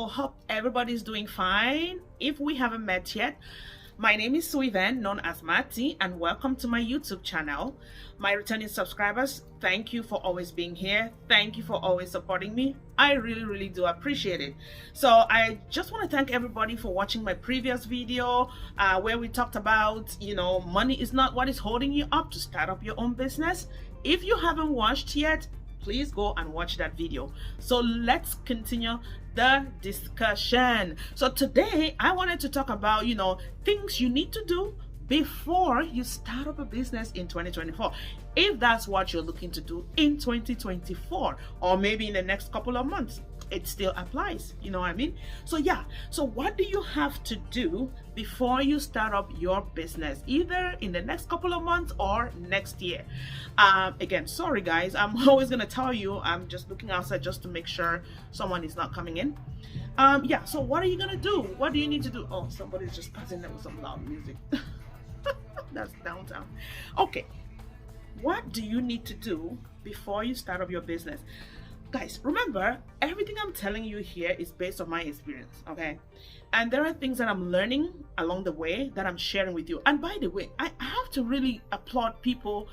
So hope everybody's doing fine. If we haven't met yet, my name is Suiven, known as Mati, and welcome to my YouTube channel. My returning subscribers, thank you for always being here. Thank you for always supporting me. I really do appreciate it. So I just want to thank everybody for watching my previous video where we talked about, money is not what is holding you up to start up your own business. If you haven't watched yet, please go and watch that video. So let's continue the discussion. So today I wanted to talk about, things you need to do before you start up a business in 2024. If that's what you're looking to do in 2024, or maybe in the next couple of months, it still applies. You know what I mean? So yeah, so what do you have to do before you start up your business, either in the next couple of months or next year? Again, sorry guys, I'm always gonna tell you, I'm just looking outside just to make sure someone is not coming in. Yeah, so what are you gonna do? What do you need to do? Oh, somebody's just passing them with some loud music. That's downtown. Okay, what do you need to do before you start up your business? Guys, remember, everything I'm telling you here is based on my experience, okay? And there are things that I'm learning along the way that I'm sharing with you. And by the way, I have to really applaud people,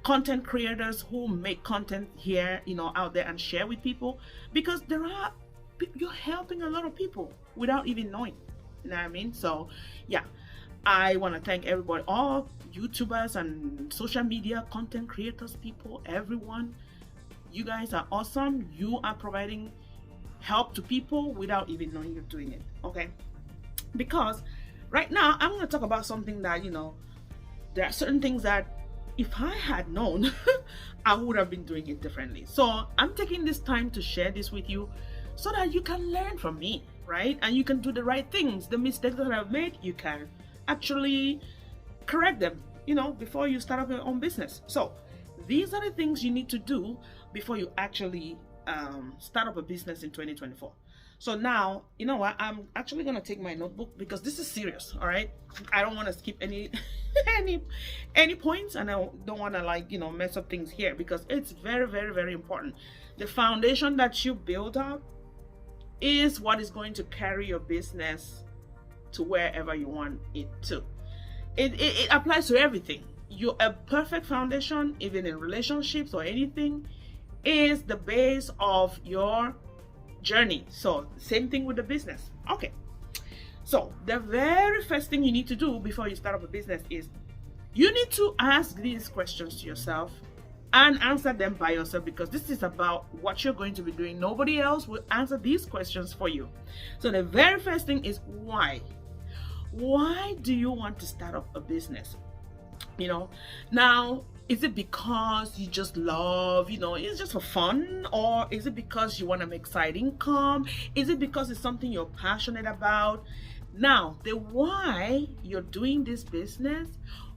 content creators who make content here, out there and share with people, because you're helping a lot of people without even knowing, you know what I mean? So yeah, I want to thank everybody, all YouTubers and social media content creators, people, everyone. You guys are awesome. You are providing help to people without even knowing you're doing it, okay? Because right now I'm going to talk about something that, there are certain things that if I had known, I would have been doing it differently. So I'm taking this time to share this with you so that you can learn from me, right? And you can do the right things. The mistakes that I've made, you can actually correct them, before you start up your own business. So these are the things you need to do before you actually start up a business in 2024. So now, you know what? I'm actually going to take my notebook because this is serious, all right? I don't want to skip any points, and I don't want to mess up things here because it's very important. The foundation that you build up is what is going to carry your business to wherever you want it to. It applies to everything. A perfect foundation, even in relationships or anything, is the base of your journey. So same thing with the business. Okay, so the very first thing you need to do before you start up a business is you need to ask these questions to yourself and answer them by yourself, because this is about what you're going to be doing. Nobody else will answer these questions for you. So the very first thing is why do you want to start up a business? Now, is it because you just love, it's just for fun? Or is it because you want to make side income? Is it because it's something you're passionate about? Now, the why you're doing this business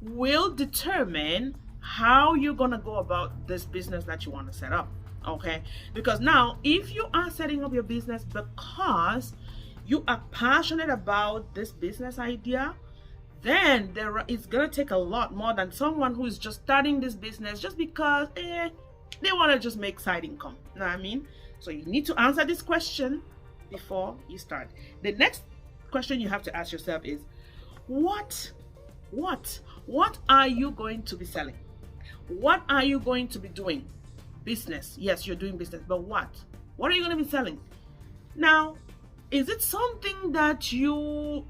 will determine how you're going to go about this business that you want to set up, okay? Because now, if you are setting up your business because you are passionate about this business idea, then it's gonna take a lot more than someone who is just starting this business just because they want to just make side income. You know what I mean? So you need to answer this question before you start. The next question you have to ask yourself is, what are you going to be selling? What are you going to be doing? Business. Yes, you're doing business, but what are you going to be selling? Now, is it something that you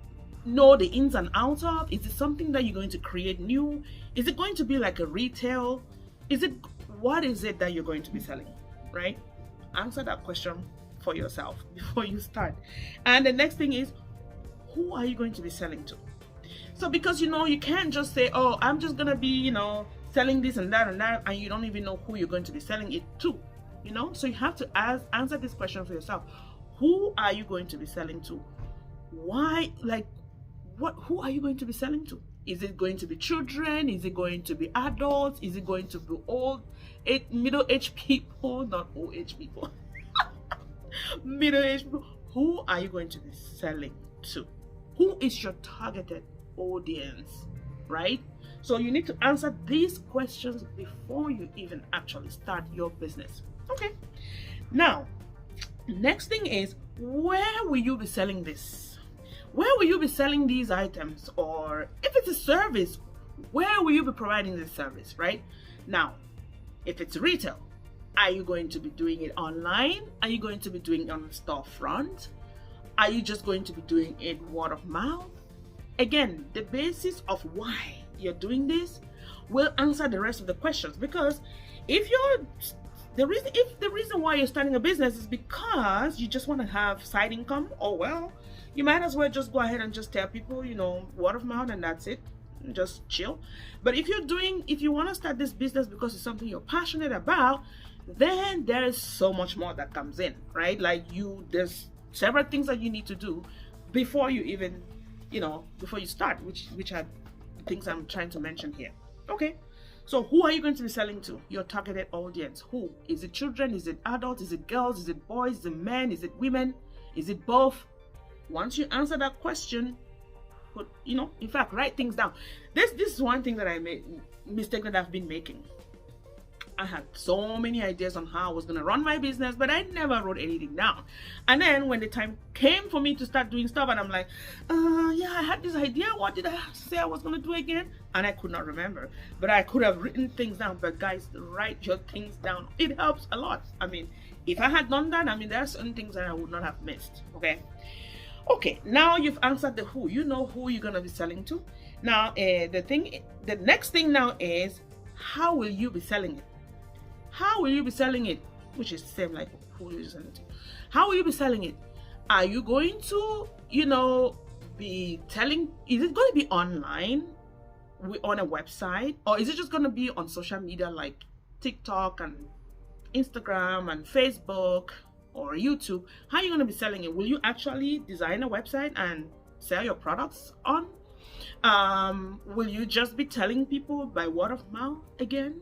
know the ins and outs of? Is it something that you're going to create new? Is it going to be like a retail? What is it that you're going to be selling, right? Answer that question for yourself before you start. And the next thing is, who are you going to be selling to? So because you can't just say, oh, I'm just gonna be selling this and that, and you don't even know who you're going to be selling it to. So you have to answer this question for yourself. Who are you going to be selling to? Why? Who are you going to be selling to? Is it going to be children? Is it going to be adults? Is it going to be middle-aged people? Not old-aged people. Middle-aged people. Who are you going to be selling to? Who is your targeted audience, right? So you need to answer these questions before you even actually start your business. Okay. Now, next thing is, where will you be selling this? Where will you be selling these items? Or if it's a service, where will you be providing this service, right? Now, if it's retail, are you going to be doing it online? Are you going to be doing it on the storefront? Are you just going to be doing it word of mouth? Again, the basis of why you're doing this will answer the rest of the questions. Because if the reason why you're starting a business is because you just want to have side income, oh well, you might as well just go ahead and just tell people, word of mouth, and that's it. Just chill. But if you want to start this business because it's something you're passionate about, then there is so much more that comes in, right? Like there's several things that you need to do before you even, before you start, which are things I'm trying to mention here. Okay, so who are you going to be selling to? Your targeted audience. Who? Is it children? Is it adults? Is it girls? Is it boys? Is it men? Is it women? Is it both? Once you answer that question, in fact, write things down. This is one thing that I made, mistake that I've been making. I had so many ideas on how I was going to run my business, but I never wrote anything down. And then when the time came for me to start doing stuff, and I'm like, yeah, I had this idea. What did I say I was going to do again? And I could not remember. But I could have written things down. But guys, write your things down. It helps a lot. I mean, if I had done that, there are certain things that I would not have missed. Okay, now you've answered the who. You know who you're going to be selling to. Now, the next thing now is, how will you be selling it? How will you be selling it? Which is the same like who you're selling to. How will you be selling it? Are you going to, be telling, is it going to be online on a website? Or is it just going to be on social media like TikTok and Instagram and Facebook or YouTube? How are you going to be selling it? Will you actually design a website and sell your products on? Will you just be telling people by word of mouth again?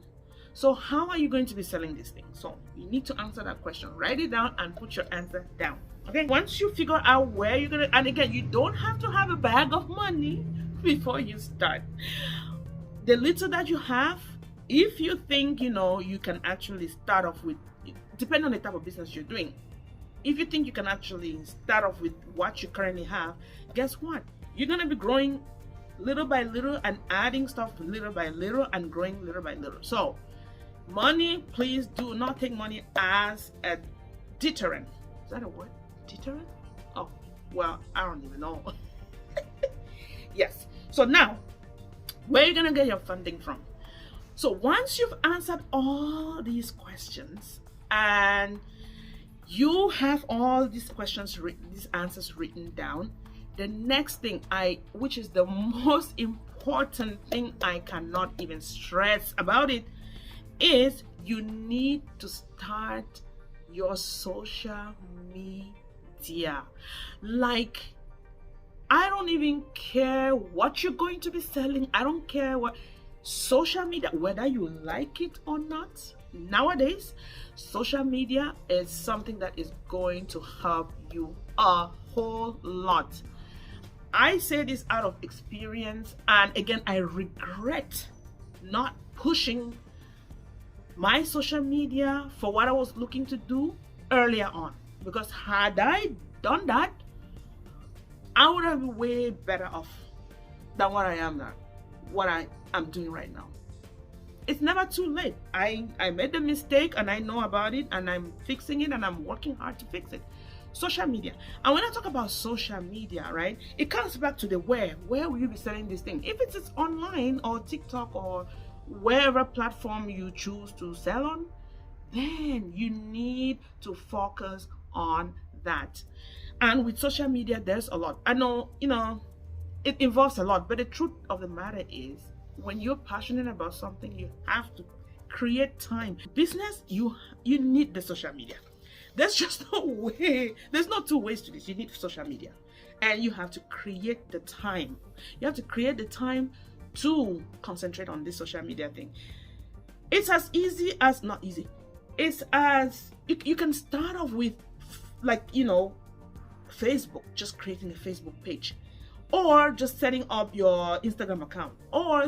So how are you going to be selling this thing? So you need to answer that question. Write it down and put your answer down. Okay, once you figure out where you're gonna, and again, you don't have to have a bag of money before you start. The little that you have, if you think you can actually start off with, depending on the type of business you're doing, if you think you can actually start off with what you currently have, guess what? You're gonna be growing little by little and adding stuff little by little and growing little by little. So money, please do not take money as a deterrent. Is that a word? Deterrent? Oh, well, I don't even know. Yes. So now, where are you going to get your funding from? So once you've answered all these questions and you have all these questions written, these answers written down, the next thing which is the most important thing, I cannot even stress about it, is you need to start your social media. Like, I don't even care what you're going to be selling. I don't care what social media, whether you like it or not. Nowadays, social media is something that is going to help you a whole lot. I say this out of experience, and again, I regret not pushing my social media for what I was looking to do earlier on, because had I done that, I would have been way better off than what I am now, what I am doing right now. It's never too late. I made the mistake and I know about it, and I'm fixing it, and I'm working hard to fix it. Social media. And when I talk about social media, right, it comes back to the where will you be selling this thing? If it's online or TikTok or wherever platform you choose to sell on, then you need to focus on that. And with social media, there's a lot. I know, it involves a lot, but the truth of the matter is, when you're passionate about something, you have to create time. Business, you need the social media. There's just no way. There's no two ways to this. You need social media, and you have to create the time. You have to create the time to concentrate on this social media thing. It's as easy as, not easy, it's as, you can start off with, like, Facebook, just creating a Facebook page, or just setting up your Instagram account, or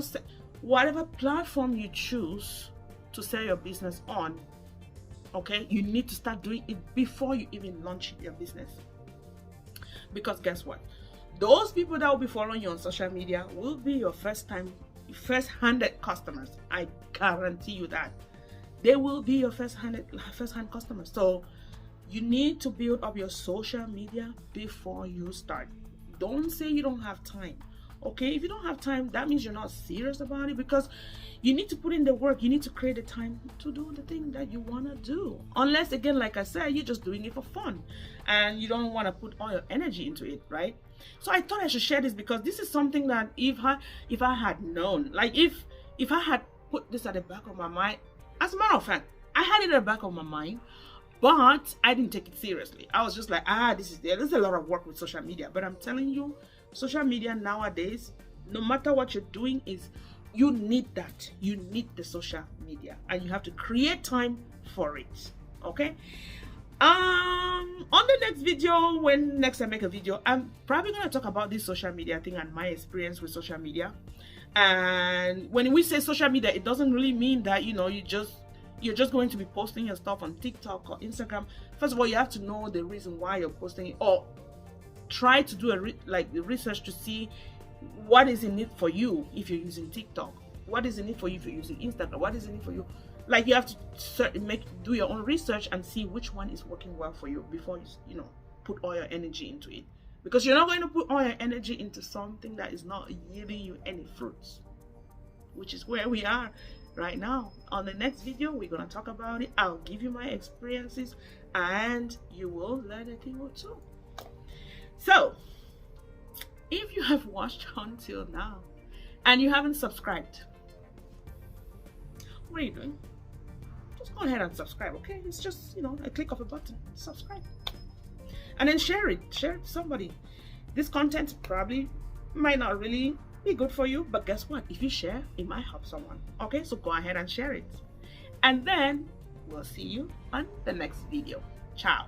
whatever platform you choose to sell your business on. Okay, you need to start doing it before you even launch your business. Because guess what? Those people that will be following you on social media will be your first-handed customers. I guarantee you that. They will be your first-hand customers. So you need to build up your social media before you start. Don't say you don't have time. Okay, if you don't have time, that means you're not serious about it, because you need to put in the work. You need to create the time to do the thing that you want to do. Unless, again, like I said, you're just doing it for fun and you don't want to put all your energy into it, right? So I thought I should share this, because this is something that if I had known, like if I had put this at the back of my mind, as a matter of fact, I had it at the back of my mind, but I didn't take it seriously. I was just like, there's a lot of work with social media. But I'm telling you, social media nowadays, no matter what you're doing, is you need that. You need the social media, and you have to create time for it. Okay. On the next video, when next I make a video, I'm probably gonna talk about this social media thing and my experience with social media. And when we say social media, it doesn't really mean that you're just going to be posting your stuff on TikTok or Instagram. First of all, you have to know the reason why you're posting it, or try to do the research to see what is in it for you if you're using TikTok, what is in it for you if you're using Instagram, what is in it for you. Like, you have to do your own research and see which one is working well for you before you put all your energy into it, because you're not going to put all your energy into something that is not yielding you any fruits, which is where we are right now. On the next video, we're going to talk about it. I'll give you my experiences and you will learn a thing or two. So if you have watched until now and you haven't subscribed, what are you doing? Just go ahead and subscribe. Okay, it's just a click of a button. Subscribe, and then share it to somebody. This content probably might not really be good for you, but guess what? If you share, it might help someone. Okay, so go ahead and share it, and then we'll see you on the next video. Ciao.